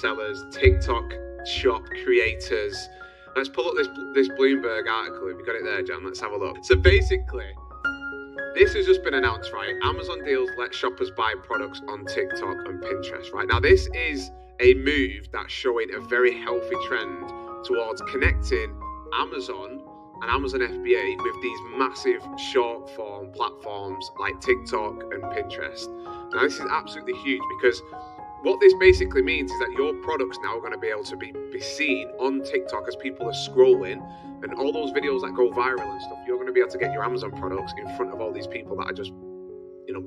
sellers, TikTok shop creators. Let's pull up this Bloomberg article. Have you got it there, Jan? Let's have a look. So basically, this has just been announced, right? Amazon deals let shoppers buy products on TikTok and Pinterest, right? Now, this is a move that's showing a very healthy trend towards connecting Amazon and Amazon FBA with these massive short form platforms like TikTok and Pinterest. Now, this is absolutely huge because what this basically means is that your products now are going to be able to be seen on TikTok as people are scrolling, and all those videos that go viral and stuff, you're going to be able to get your Amazon products in front of all these people that are just,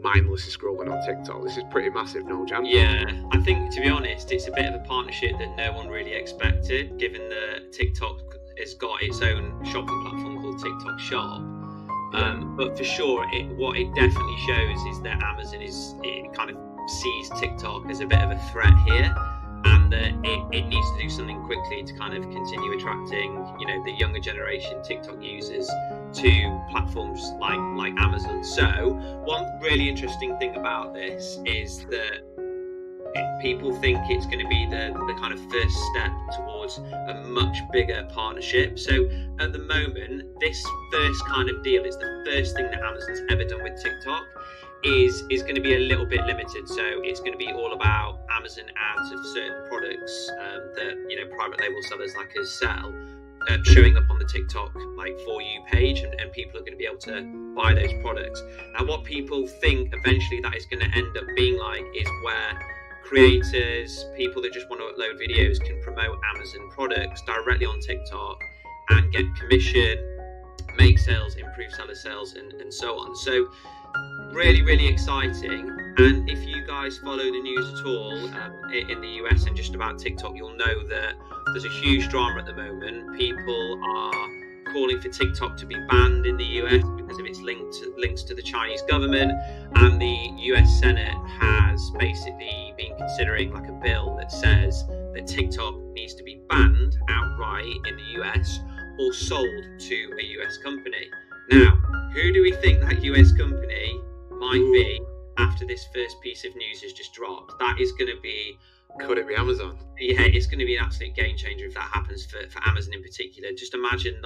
mindlessly scrolling on TikTok. This is pretty massive, no, Jan? Yeah, I think, to be honest, it's a bit of a partnership that no one really expected, given that TikTok has got its own shopping platform called TikTok Shop. But for sure, what it definitely shows is that Amazon it kind of sees TikTok as a bit of a threat here, and that it needs to do something quickly to kind of continue attracting, the younger generation TikTok users to platforms like Amazon. So one really interesting thing about this is that people think it's going to be the kind of first step towards a much bigger partnership. So at the moment, this first kind of deal is the first thing that Amazon's ever done with TikTok. Is going to be a little bit limited. So it's going to be all about Amazon ads of certain products that private label sellers like us sell, showing up on the TikTok For You page, and people are going to be able to buy those products. Now, what people think eventually that is going to end up being like is where creators, people that just want to upload videos, can promote Amazon products directly on TikTok and get commission, make sales, improve seller sales, and so on. So really, really exciting. And if you guys follow the news at all in the US and just about TikTok, you'll know that there's a huge drama at the moment. People are calling for TikTok to be banned in the US because of its links to the Chinese government, and the US Senate has basically been considering a bill that says that TikTok needs to be banned outright in the US or sold to a US company. Now, who do we think that US company might be after this first piece of news has just dropped? That is going to be... Could it be Amazon? Yeah, it's going to be an absolute game changer if that happens for Amazon in particular. Just imagine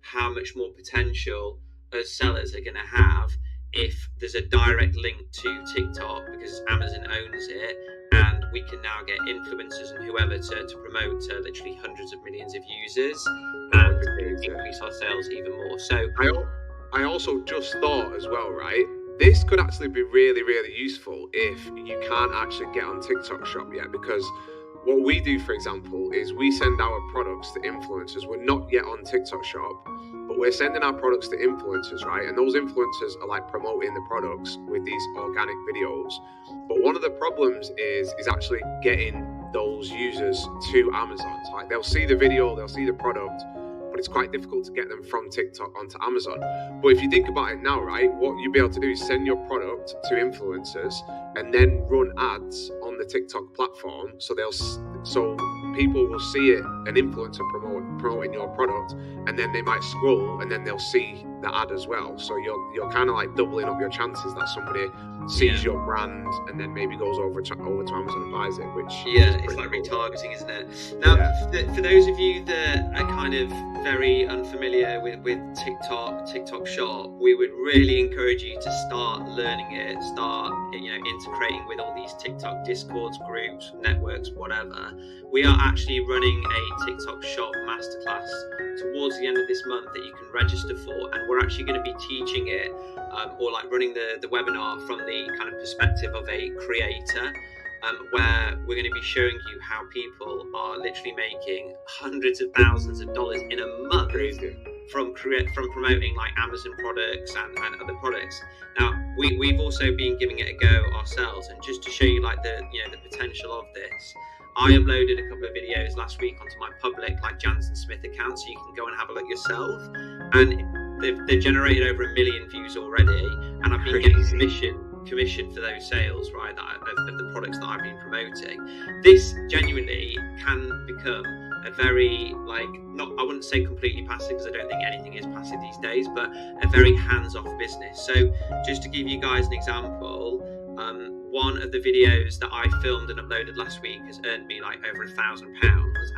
how much more potential as sellers are going to have if there's a direct link to TikTok because Amazon owns it, and we can now get influencers and whoever to promote to literally hundreds of millions of users and increase our sales even more. So I also just thought as well, right? This could actually be really, really useful if you can't actually get on TikTok Shop yet, because what we do, for example, is we send our products to influencers. We're not yet on TikTok Shop, but we're sending our products to influencers, right? And those influencers are promoting the products with these organic videos. But one of the problems is actually getting those users to Amazon. So they'll see the video, they'll see the product, but it's quite difficult to get them from TikTok onto Amazon. But if you think about it now, right, what you'll be able to do is send your product to influencers and then run ads on the TikTok platform. So people will see it, an influencer promoting your product, and then they might scroll and then they'll see the ad as well. So you're kind of doubling up your chances that somebody sees your brand and then maybe goes over to Amazon and buys it, which it's like retargeting, isn't it? Now, for those of you that are kind of very unfamiliar with TikTok Shop, we would really encourage you to start learning it, start integrating with all these TikTok discords, groups, networks, whatever. We are actually running a TikTok Shop masterclass towards the end of this month that you can register for, and we're actually going to be teaching it or running the webinar from the kind of perspective of a creator, where we're going to be showing you how people are literally making hundreds of thousands of dollars in a month from promoting Amazon products and other products. Now, we've also been giving it a go ourselves, and just to show you the potential of this, I uploaded a couple of videos last week onto my public Jansen Smith account, so you can go and have a look yourself, and they've generated over 1 million views already, and I've been getting commission for those sales, right, of the products that I've been promoting. This genuinely can become a very I wouldn't say completely passive, because I don't think anything is passive these days, but a very hands-off business. So just to give you guys an example, One of the videos that I filmed and uploaded last week has earned me like over £1,000.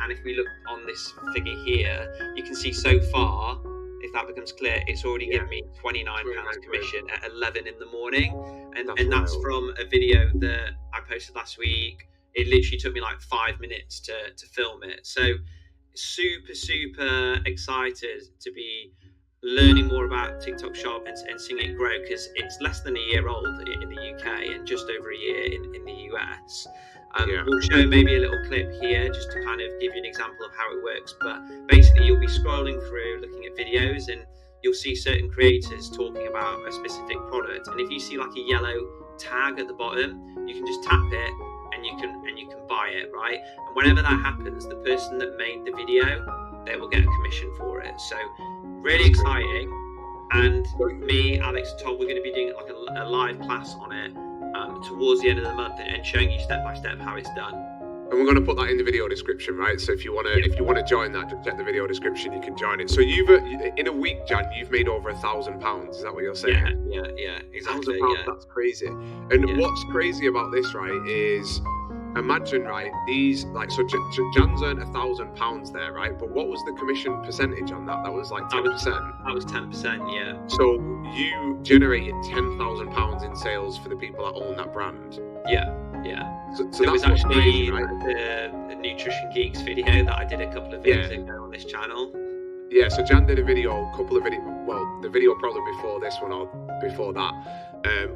And if we look on this figure here, you can see so far, if that becomes clear, it's already given me £29 commission at 11 in the morning. And that's from a video that I posted last week. It literally took me like 5 minutes to film it. So super excited to be learning more about TikTok Shop and seeing it grow, because it's less than a year old in the UK and just over a year in the US. We'll show maybe a little clip here just to kind of give you an example of how it works. But basically, you'll be scrolling through, looking at videos, and you'll see certain creators talking about a specific product. And if you see like a yellow tag at the bottom, you can just tap it and you can buy it, right? And whenever that happens, the person that made the video, they will get a commission for it. So really exciting. And me, Alex, and Tom, we're going to be doing like a live class on it towards the end of the month and showing you step by step how it's done. And we're going to put that in the video description, right? So if you want to join that, just check the video description. You can join it. So you've in a week, Jan, you've made over £1,000. Is that what you're saying? Yeah, exactly. £1,000, that's crazy. And what's crazy about this, right, is imagine, right, these so Jan's earned £1,000 there, right? But what was the commission percentage on that? That was like 10%. That was 10%, yeah. So you generated £10,000 in sales for the people that own that brand. Yeah. So there was actually crazy, right? the Nutrition Geeks video that I did a couple of videos ago on this channel. Yeah, so Jan did a couple of videos, well, the video probably before this one or before that,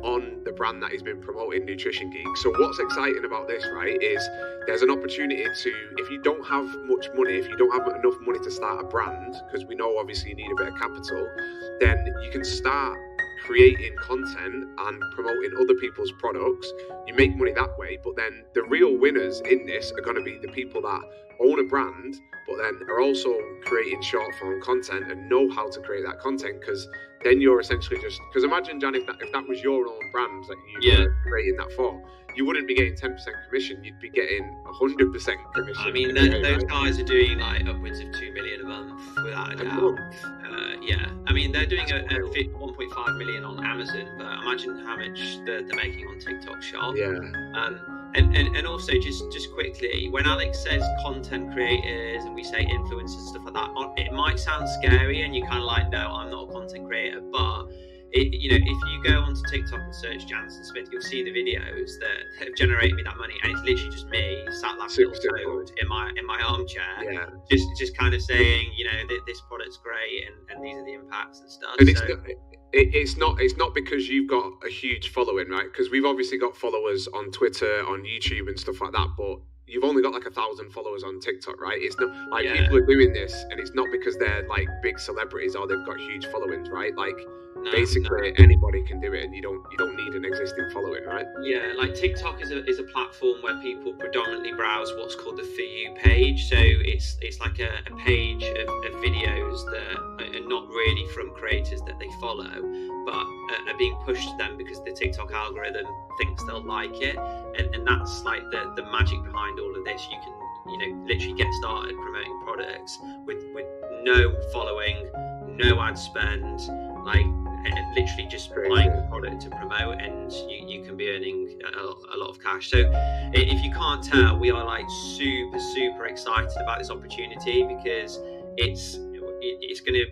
on the brand that he's been promoting, Nutrition Geek. So what's exciting about this, right, is there's an opportunity to, if you don't have much money, if you don't have enough money to start a brand, because we know obviously you need a bit of capital, then you can start creating content and promoting other people's products. You make money that way, but then the real winners in this are going to be the people that own a brand, but then are also creating short form content and know how to create that content, because then you're essentially just, because imagine, Jan, if that was your own brand that you were creating that for, you wouldn't be getting 10% commission, you'd be getting 100% commission. I mean, those guys are doing like upwards of 2 million a month without a doubt. I mean, they're doing a 1.5 million on Amazon, but imagine how much they're making on TikTok Shop. And also just quickly, when Alex says content creators and we say influeers and stuff like that, it might sound scary and you're kind of like, no, I'm not a content creator, but if you go onto TikTok and search Jansen Smith, you'll see the videos that have generated me that money, and it's literally just me sat like a little toad in my armchair, just kind of saying, this product's great and these are the impacts and stuff. And it's not because you've got a huge following, right? Because we've obviously got followers on Twitter, on YouTube and stuff like that, but you've only got like 1,000 followers on TikTok, right? It's not like people are doing this, and it's not because they're like big celebrities or they've got huge followings, right? Like basically anybody can do it, and you don't need an existing following, right? Yeah, like TikTok is a platform where people predominantly browse what's called the For You page. So it's like a page of videos that are not really from creators that they follow, but are being pushed to them because the TikTok algorithm thinks they'll like it, and that's like the magic behind all of this. You can literally get started promoting products with no following, no ad spend, and literally just buying the product to promote, and you can be earning a lot of cash. So if you can't tell, we are like super excited about this opportunity, because it's going to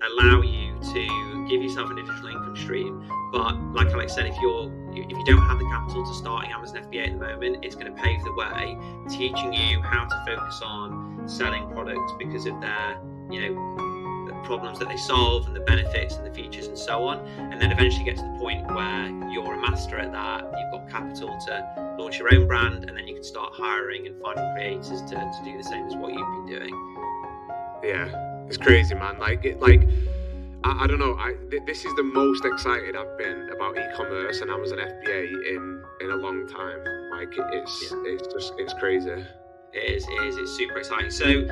allow you to give yourself an additional income stream. But like Alex said, if you don't have the capital to starting Amazon FBA at the moment, it's going to pave the way, teaching you how to focus on selling products because of their the problems that they solve and the benefits and the features and so on, and then eventually get to the point where you're a master at that, you've got capital to launch your own brand, and then you can start hiring and finding creators to do the same as what you've been doing. Yeah, it's crazy, man. I don't know. This is the most excited I've been about e-commerce and Amazon FBA in a long time. It's crazy. It is. It's super exciting. So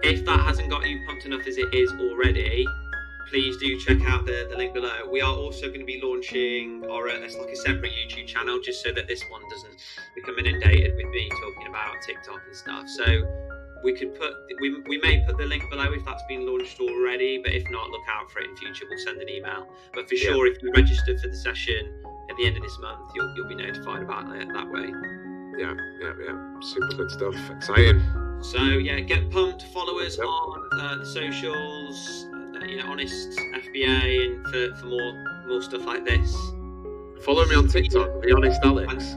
if that hasn't got you pumped enough as it is already, please do check out the link below. We are also going to be launching it's like a separate YouTube channel, just so that this one doesn't become inundated with me talking about TikTok and stuff. So we may put the link below if that's been launched already, but if not, look out for it in future. We'll send an email. But for sure, if you register for the session at the end of this month, you'll be notified about it that way. Yeah. Super good stuff. Exciting. So yeah, get pumped. Follow us on the socials. Honest FBA, and for more stuff like this. Follow me on TikTok, The Honest Alex.